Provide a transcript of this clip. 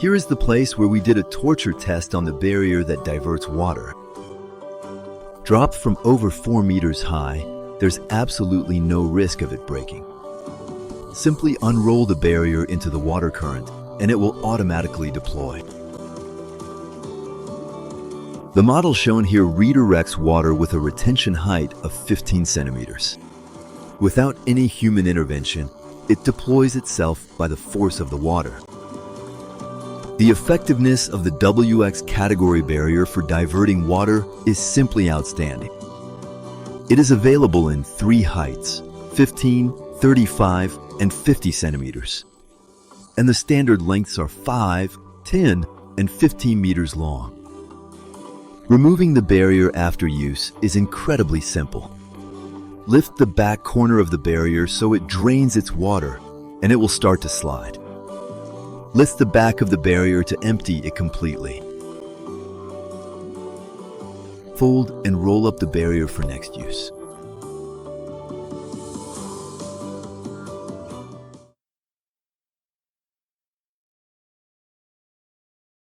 Here is the place where we did a torture test on the barrier that diverts water. Dropped from over 4 meters high, there's absolutely no risk of it breaking. Simply unroll the barrier into the water current and it will automatically deploy. The model shown here redirects water with a retention height of 15 centimeters. Without any human intervention, it deploys itself by the force of the water. The effectiveness of the WX category barrier for diverting water is simply outstanding. It is available in 3 heights, 15, 35, and 50 centimeters. And the standard lengths are 5, 10, and 15 meters long. Removing the barrier after use is incredibly simple. Lift the back corner of the barrier so it drains its water, and it will start to slide. Lift the back of the barrier to empty it completely. Fold and roll up the barrier for next use.